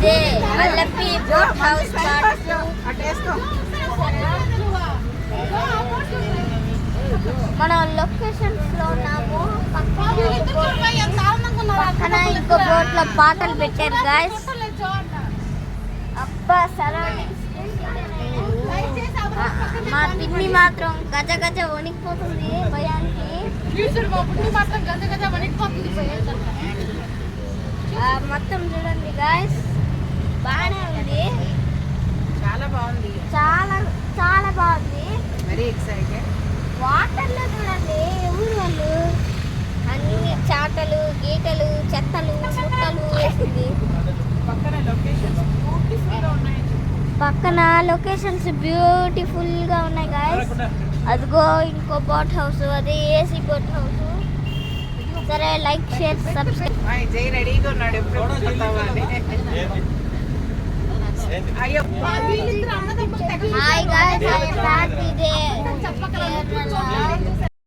ఇదే అల్లప్పి boat house మనం locations లో ఉన్నాము. పక్కన ఇంకో బోట్ లో పాటలు పెట్టారు గాయస్. అబ్బా సరౌండింగ్స్ మా పిన్ని మాత్రం గజ గజ వణికిపోతుంది భయానికి. మొత్తం చూడండి గాయస్, బాగానే ఉంది, చాలా బాగుంది, చాలా చాలా బాగుంది. Very excited. వాటర్ లో చూడండి ఊరు వాళ్ళు అన్ని చాటలు గీటలు చెత్తలు ముట్టలు వేసింది. పక్కన లొకేషన్స్ బ్యూటిఫుల్ గా ఉన్నాయి గాయస్. అదిగో ఇంకో బోట్ హౌస్, అది ఏసీ బోట్ హౌస్. సరే లైక్ షేర్ సబ్స్క్రైబ్. జై రెడీగా ఉన్నాడు ఎప్పుడు hi guys, I am back. ఇదే